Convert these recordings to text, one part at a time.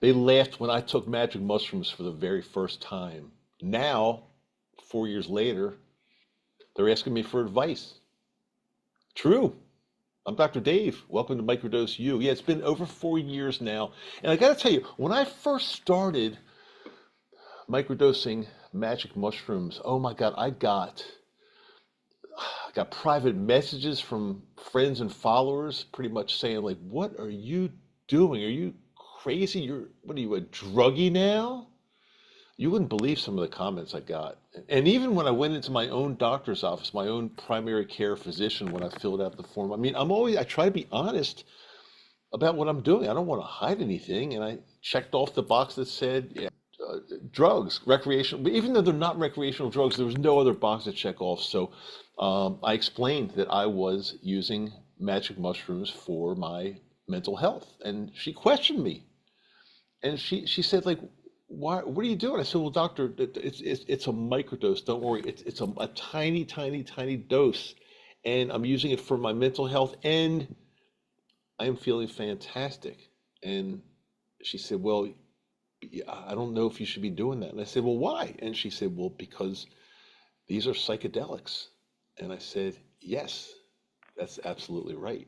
They laughed when I took magic mushrooms for the very first time. Now, 4 years later, they're asking me for advice. True. I'm Dr. Dave. Welcome to Microdose U. Yeah, it's been over 4 years now. And I got to tell you, when I first started microdosing magic mushrooms, oh my God, I got private messages from friends and followers pretty much saying like, what are you doing? Are you crazy? What are you, a druggie now? You wouldn't believe some of the comments I got. And even when I went into my own doctor's office, my own primary care physician, when I filled out the form, I mean, I try to be honest about what I'm doing. I don't want to hide anything. And I checked off the box that said, yeah, drugs, recreational, but even though they're not recreational drugs, there was no other box to check off. So I explained that I was using magic mushrooms for my mental health. And she questioned me. And she said, like, why, what are you doing? I said, well, doctor, it's a microdose. Don't worry. It's a tiny, tiny, tiny dose. And I'm using it for my mental health. And I am feeling fantastic. And she said, well, I don't know if you should be doing that. And I said, well, why? And she said, well, because these are psychedelics. And I said, yes, that's absolutely right.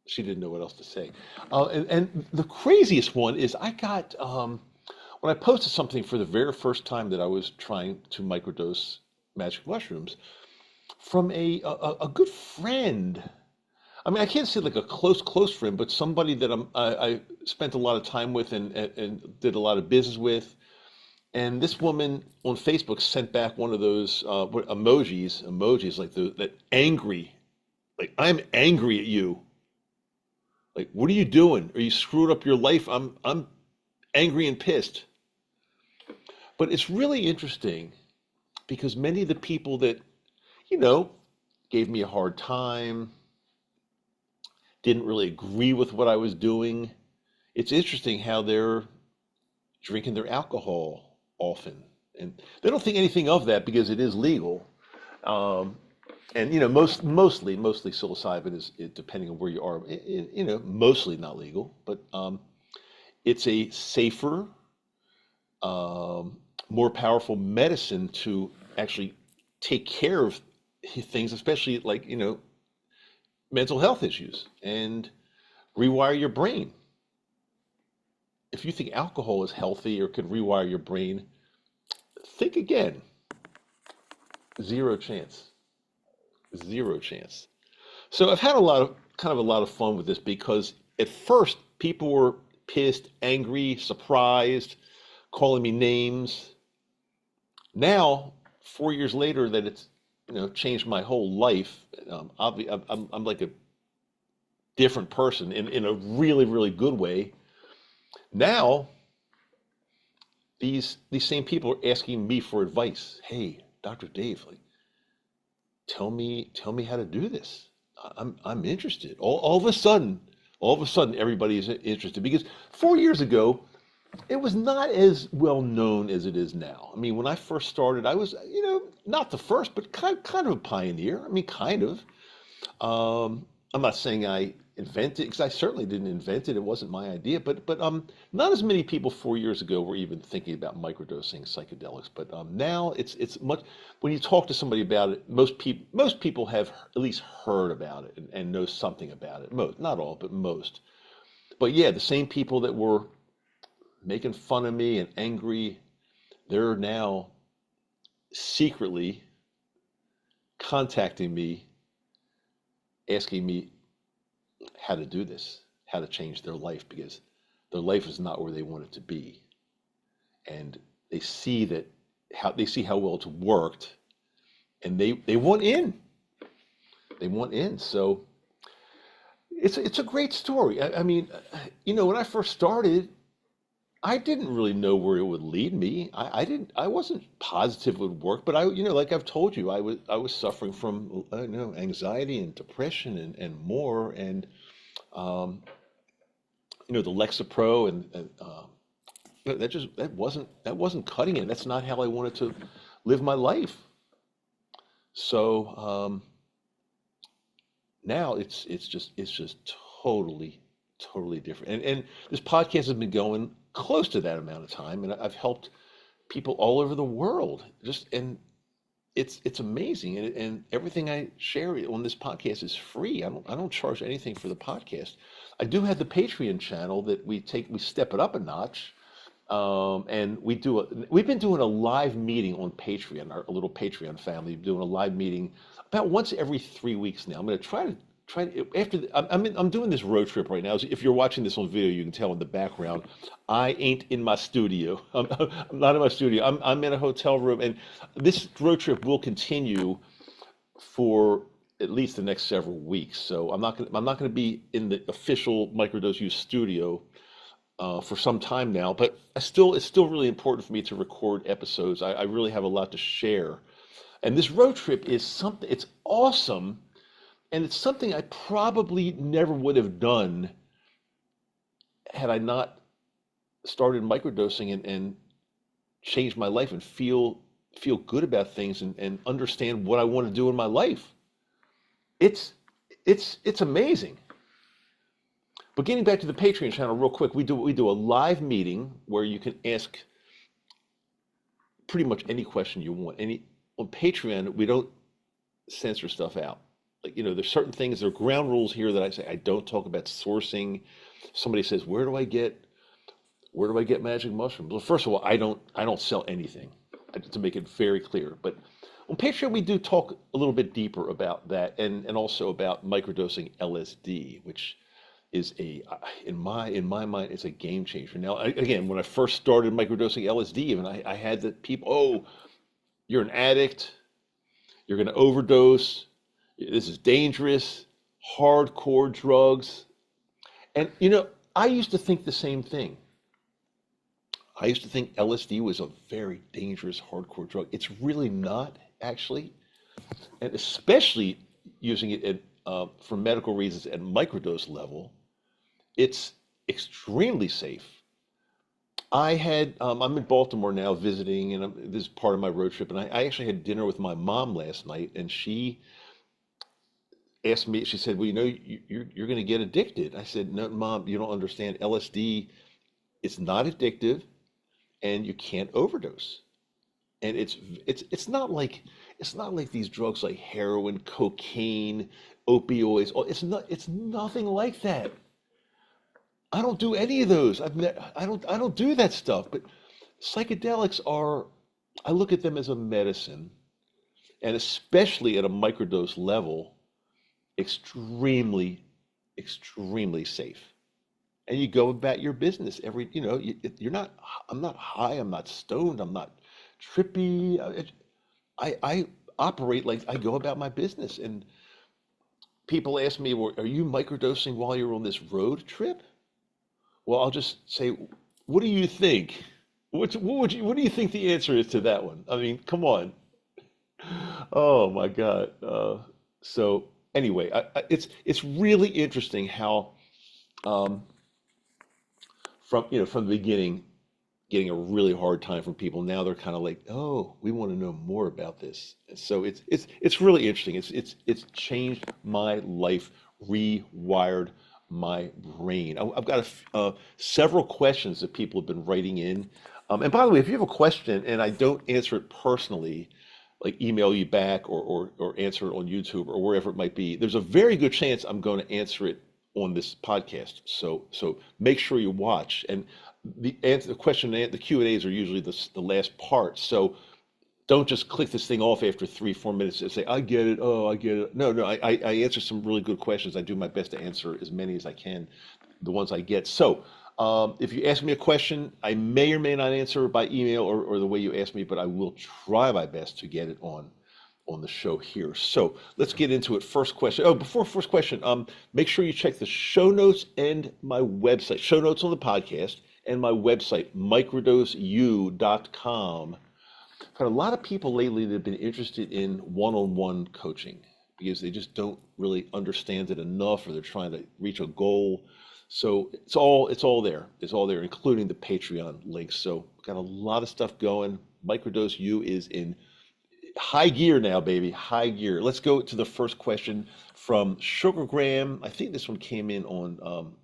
She didn't know what else to say. And the craziest one is when I posted something for the very first time that I was trying to microdose magic mushrooms from a good friend. I mean, I can't say like a close friend, but somebody that I spent a lot of time with and did a lot of business with. And this woman on Facebook sent back one of those emojis like that angry, like I'm angry at you. Like, what are you doing? Are you screwed up your life? I'm angry and pissed. But it's really interesting because many of the people that, you know, gave me a hard time, didn't really agree with what I was doing. It's interesting how they're drinking their alcohol often. And they don't think anything of that because it is legal. Um, and mostly psilocybin is depending on where you are, mostly not legal, but it's a safer, more powerful medicine to actually take care of things, especially like, mental health issues and rewire your brain. If you think alcohol is healthy or could rewire your brain, think again. Zero chance. Zero chance. So I've had a lot of fun with this because at first people were pissed, angry, surprised, calling me names. Now, 4 years later, that it's changed my whole life. I'm like a different person in a really really good way. Now, these same people are asking me for advice. Hey, Dr. Dave, like, tell me how to do this. I'm interested. All of a sudden, everybody is interested because 4 years ago, it was not as well known as it is now. I mean, when I first started, I was, not the first, but kind of a pioneer. I mean, kind of. I'm not saying I invented, because I certainly didn't invent it. It wasn't my idea. But not as many people 4 years ago were even thinking about microdosing psychedelics. But now it's much. When you talk to somebody about it, most people have at least heard about it and know something about it. Most, not all, but most. But yeah, the same people that were making fun of me and angry, they're now secretly contacting me, asking me how to do this, how to change their life because their life is not where they want it to be. And they see how well it's worked and they want in. They want in. So it's a great story. I mean, when I first started, I didn't really know where it would lead me. I wasn't positive it would work, but like I've told you, I was suffering from, anxiety and depression and more. And, the Lexapro that wasn't cutting it. That's not how I wanted to live my life. So, now it's just totally, totally different. And this podcast has been going close to that amount of time, and I've helped people all over the world. And it's amazing, and everything I share on this podcast is free. I don't charge anything for the podcast. I do have the Patreon channel that we step it up a notch, and we've been doing a live meeting on Patreon, our little Patreon family, doing a live meeting about once every 3 weeks now. I'm going to try to after I'm doing this road trip right now. So if you're watching this on video, you can tell in the background, I ain't in my studio. I'm not in my studio. I'm in a hotel room, and this road trip will continue for at least the next several weeks. So I'm not gonna be in the official Microdose U studio for some time now, but it's still really important for me to record episodes. I really have a lot to share. And this road trip is something, it's awesome, and it's something I probably never would have done had I not started microdosing and changed my life and feel good about things and understand what I want to do in my life. It's it's amazing. But getting back to the Patreon channel real quick, we do a live meeting where you can ask pretty much any question you want. Any On Patreon, we don't censor stuff out. Like, there's certain things, there are ground rules here that I say I don't talk about sourcing. Somebody says, where do I get magic mushrooms? Well, first of all, I don't sell anything, to make it very clear. But on Patreon, we do talk a little bit deeper about that, and also about microdosing LSD, which is in my mind, it's a game changer. Now, again, when I first started microdosing LSD, even I had the people, oh, you're an addict, you're going to overdose, this is dangerous, hardcore drugs. And I used to think the same thing. I used to think LSD was a very dangerous hardcore drug. It's really not, actually, and especially using it for medical reasons at microdose level, it's extremely safe. I'm in Baltimore now visiting, and this is part of my road trip. And I actually had dinner with my mom last night, and she asked me. She said, "Well, you're going to get addicted." I said, "No, Mom, you don't understand. LSD is not addictive, and you can't overdose. And it's not like these drugs like heroin, cocaine, opioids. It's nothing like that. I don't do any of those. I don't do that stuff. But psychedelics are, I look at them as a medicine, and especially at a microdose level, extremely, extremely safe. And you go about your business you're not, I'm not high, I'm not stoned, I'm not trippy. I operate like I go about my business. And people ask me, well, are you microdosing while you're on this road trip? Well, I'll just say, what do you think? What do you think the answer is to that one? I mean, come on. Oh my God. So anyway, it's really interesting how um, from the beginning, getting a really hard time from people. Now they're kind of like, oh, we want to know more about this. And so it's really interesting. It's changed my life, rewired my brain. I've got several questions that people have been writing in. And by the way, if you have a question and I don't answer it personally, like email you back or answer it on YouTube or wherever it might be, there's a very good chance I'm going to answer it on this podcast. So make sure you watch. And the question and the Q&As are usually the last part. So don't just click this thing off after 3-4 minutes and say, I get it. Oh, I get it. No, I answer some really good questions. I do my best to answer as many as I can, the ones I get. So if you ask me a question, I may or may not answer by email or the way you ask me, but I will try my best to get it on the show here. So let's get into it. First question. Oh, before first question, make sure you check the show notes and my website, show notes on the podcast and my website, microdoseu.com. I've had a lot of people lately that have been interested in one-on-one coaching because they just don't really understand it enough, or they're trying to reach a goal. So it's all there. It's all there, including the Patreon links. So got a lot of stuff going. Microdose U is in high gear now, baby. High gear. Let's go to the first question from Sugargram. I think this one came in on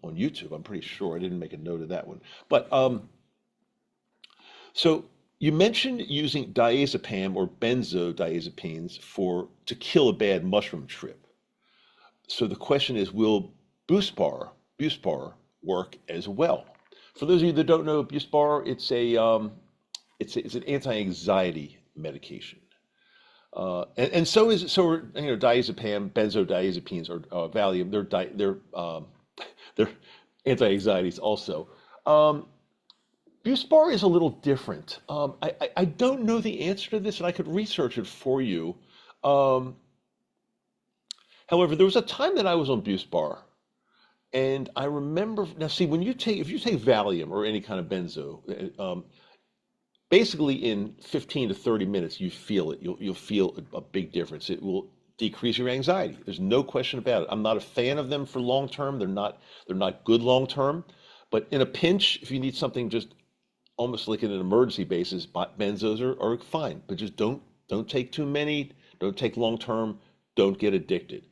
YouTube. I'm pretty sure. I didn't make a note of that one. But So you mentioned using diazepam or benzodiazepines for to kill a bad mushroom trip. So the question is, will Buspar work as well? For those of you that don't know, Buspar, it's an anti-anxiety medication. And diazepam, benzodiazepines, or Valium. They're anti-anxieties also. Um, Buspar is a little different. I don't know the answer to this, and I could research it for you. Um, However, there was a time that I was on Buspar, and I remember now. See, if you take Valium or any kind of benzo, basically in 15 to 30 minutes, you feel it. You'll feel a big difference. It will decrease your anxiety. There's no question about it. I'm not a fan of them for long term. They're not good long term. But in a pinch, if you need something just almost like in an emergency basis, benzos are fine. But just don't take too many. Don't take long term. Don't get addicted.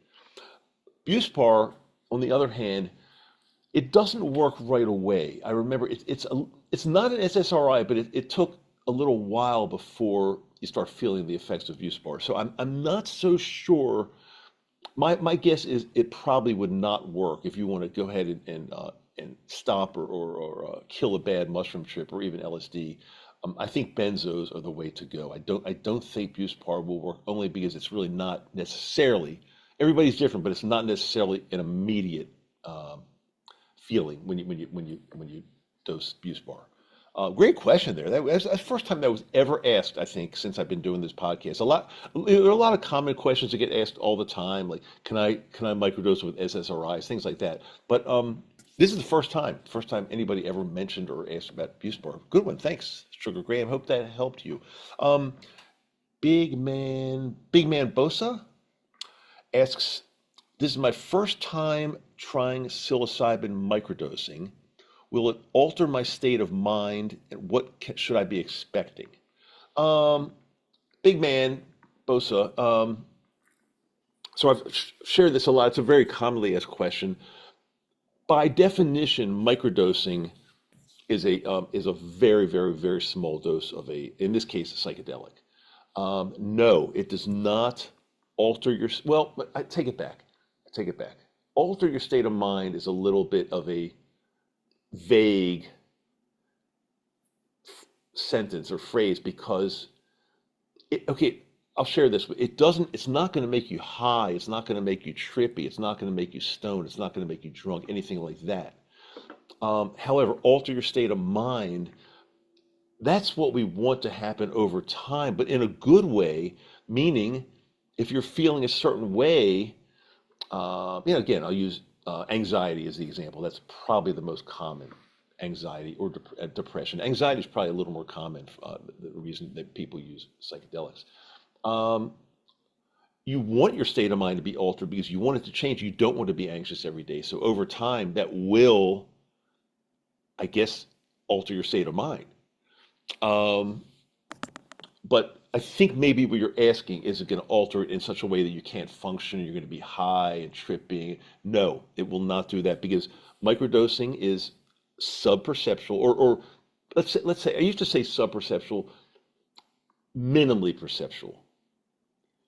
Buspar, on the other hand, it doesn't work right away. I remember it's not an SSRI, but it took a little while before you start feeling the effects of Buspar. So I'm not so sure. My guess is it probably would not work if you want to go ahead and stop or kill a bad mushroom trip or even LSD. I think benzos are the way to go. I don't think Buspar will work only because it's really not necessarily. Everybody's different, but it's not necessarily an immediate um, feeling when you dose Buspar. Great question there. That's the first time that was ever asked, I think, since I've been doing this podcast. There are a lot of common questions that get asked all the time, like can I microdose with SSRIs, things like that. But this is the first time anybody ever mentioned or asked about Buspar. Good one, thanks, Sugar Graham. Hope that helped you. Um, Big Man Bosa asks, this is my first time trying psilocybin microdosing. Will it alter my state of mind, and what should I be expecting? Um, Big man, Bosa. So I've shared this a lot. It's a very commonly asked question. By definition, microdosing is a very, very, very small dose of in this case, a psychedelic. No, it does not alter well, I take it back. I take it back. Alter your state of mind is a little bit of a vague sentence or phrase because okay, I'll share this. It's not going to make you high. It's not going to make you trippy. It's not going to make you stoned. It's not going to make you drunk, anything like that. However, alter your state of mind. That's what we want to happen over time, but in a good way, meaning if you're feeling a certain way, again, I'll use anxiety as the example. That's probably the most common anxiety or depression. Anxiety is probably a little more common, the reason that people use psychedelics. Um, you want your state of mind to be altered because you want it to change. You don't want to be anxious every day. So over time, that will, I guess, alter your state of mind. Um, but I think maybe what you're asking is it going to alter it in such a way that you can't function, you're going to be high and tripping. No, it will not do that because microdosing is subperceptual, or let's say I used to say subperceptual, minimally perceptual.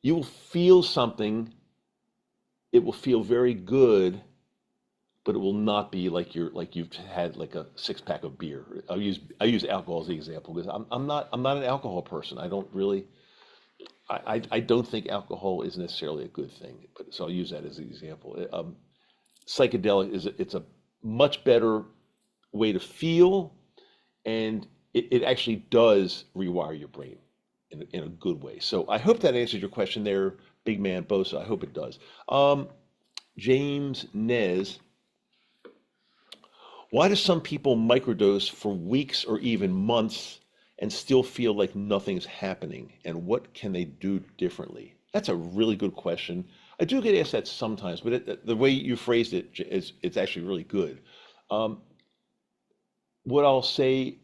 You will feel something, it will feel very good, but it will not be like you've had like a six pack of beer. I use alcohol as the example because I'm not an alcohol person. I don't really I don't think alcohol is necessarily a good thing, but so I'll use that as an example. Psychedelic it's a much better way to feel, and it actually does rewire your brain in a good way. So I hope that answers your question there, big man Bosa. I hope it does. Um, James Nez, why do some people microdose for weeks or even months and still feel like nothing's happening? And what can they do differently? That's a really good question. I do get asked that sometimes, but the way you phrased it is it's actually really good. Um, what I'll say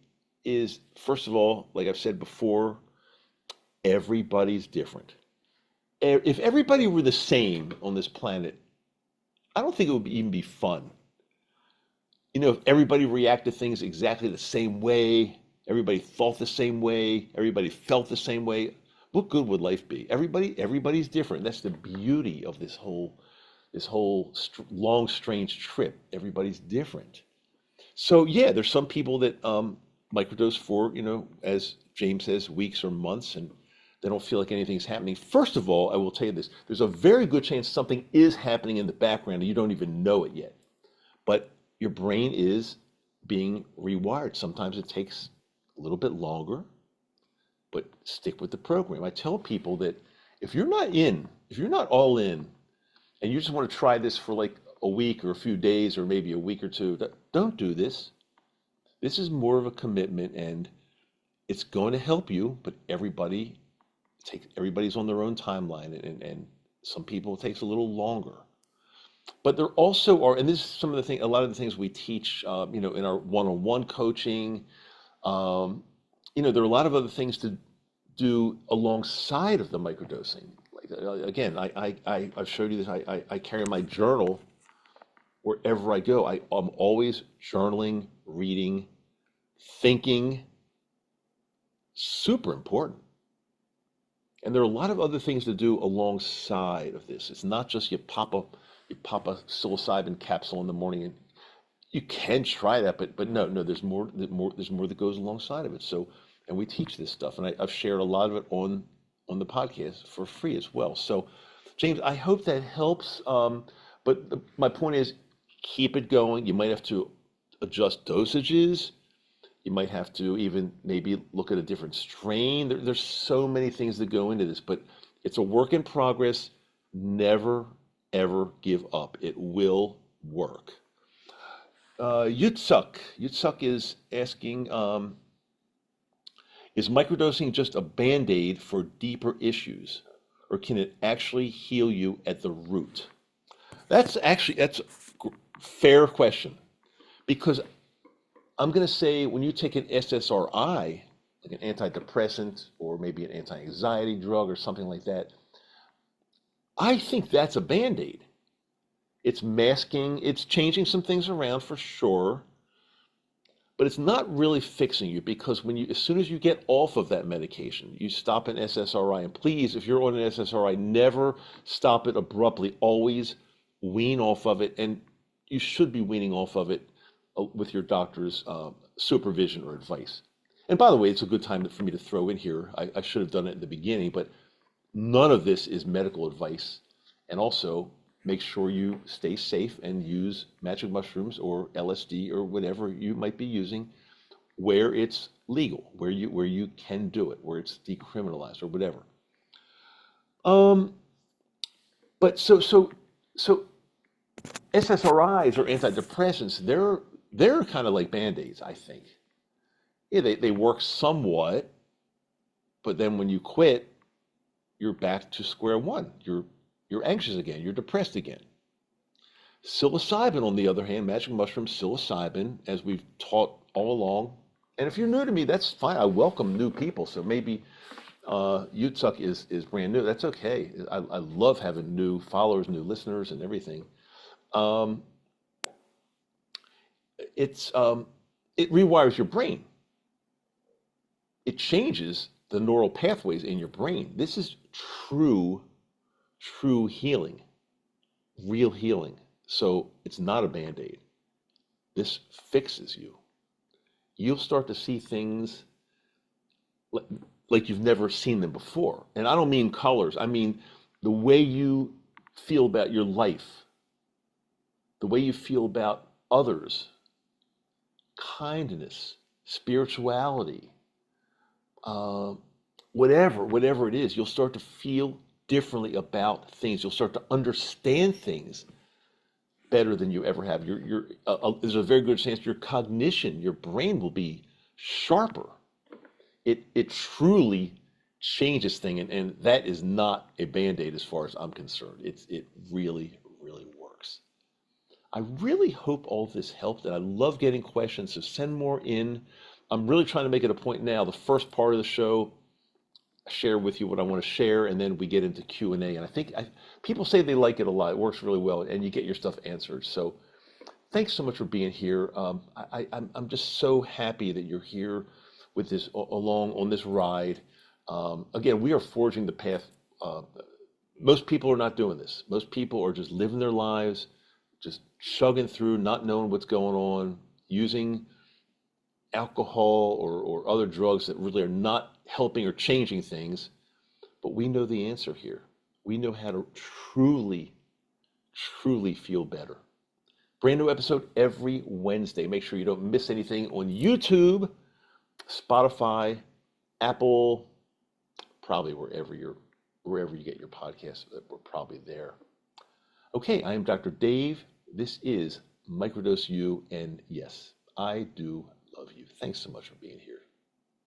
is, first of all, like I've said before, everybody's different. If everybody were the same on this planet, I don't think it would even be fun. If everybody reacted to things exactly the same way, Everybody thought the same way. Everybody felt the same way. What good would life be? Everybody's different. That's the beauty of this whole long, strange trip. Everybody's different. So yeah, there's some people that microdose for, as James says, weeks or months, and they don't feel like anything's happening. First of all, I will tell you this: there's a very good chance something is happening in the background and you don't even know it yet. But your brain is being rewired. Sometimes it takes a little bit longer, but stick with the program. I tell people that if you're not all in, and you just want to try this for like a week or a few days or maybe a week or two, don't do this. This is more of a commitment, and it's going to help you, but everybody's on their own timeline, and some people it takes a little longer. But there also are, and this is a lot of the things we teach, in our one-on-one coaching. Um, there are a lot of other things to do alongside of the microdosing. Like again, I've showed you this. I carry my journal wherever I go. I'm always journaling, reading, thinking. Super important. And there are a lot of other things to do alongside of this. It's not just you pop a psilocybin capsule in the morning, and you can try that, but no, there's more that goes alongside of it. So, and we teach this stuff, and I've shared a lot of it on the podcast for free as well. So, James, I hope that helps. But my point is, keep it going. You might have to adjust dosages. You might have to even maybe look at a different strain. There's so many things that go into this, but it's a work in progress. Never, ever give up. It will work. Yutsuk is asking, is microdosing just a band-aid for deeper issues, or can it actually heal you at the root? That's a fair question, because I'm going to say when you take an SSRI, like an antidepressant or maybe an anti-anxiety drug or something like that, I think that's a band-aid. It's masking, it's changing some things around for sure, but it's not really fixing you, because as soon as you get off of that medication, you stop an SSRI, and please, if you're on an SSRI, never stop it abruptly. Always wean off of it, and you should be weaning off of it with your doctor's supervision or advice. And by the way, it's a good time for me to throw in here. I should have done it in the beginning, but none of this is medical advice. And also, make sure you stay safe and use magic mushrooms or LSD or whatever you might be using where it's legal, where you can do it, where it's decriminalized or whatever. Um, but so SSRIs or antidepressants, they're kind of like band-aids, I think. Yeah, they work somewhat, but then when you quit, you're back to square one. You're anxious again. You're depressed again. Psilocybin, on the other hand, magic mushroom psilocybin, as we've taught all along. And if you're new to me, that's fine. I welcome new people. So maybe Yutsuk is brand new. That's okay. I love having new followers, new listeners, and everything. Um, it rewires your brain. It changes the neural pathways in your brain. This is true, true healing, real healing. So it's not a band-aid. This fixes you. You'll start to see things like, like you've never seen them before. And I don't mean colors. I mean the way you feel about your life, the way you feel about others, kindness, spirituality, uh, whatever it is, you'll start to feel differently about things. You'll start to understand things better than you ever have. There's a very good chance your cognition, your brain will be sharper. It truly changes things, and that is not a band-aid as far as I'm concerned. It really, really works. I really hope all this helped, and I love getting questions, so send more in. I'm really trying to make it a point now. The first part of the show, I share with you what I want to share, and then we get into Q&A. And I think people say they like it a lot. It works really well, and you get your stuff answered. So thanks so much for being here. I'm just so happy that you're here with this along on this ride. Again, we are forging the path. Uh, Most people are not doing this. Most people are just living their lives, just chugging through, not knowing what's going on, using alcohol or other drugs that really are not helping or changing things. But we know the answer here. We know how to truly, truly feel better. Brand new episode every Wednesday. Make sure you don't miss anything on YouTube, Spotify, Apple, probably wherever you get your podcasts. We're probably there. Okay, I am Dr. Dave. This is Microdose U, and yes, I do love you. Thanks so much for being here.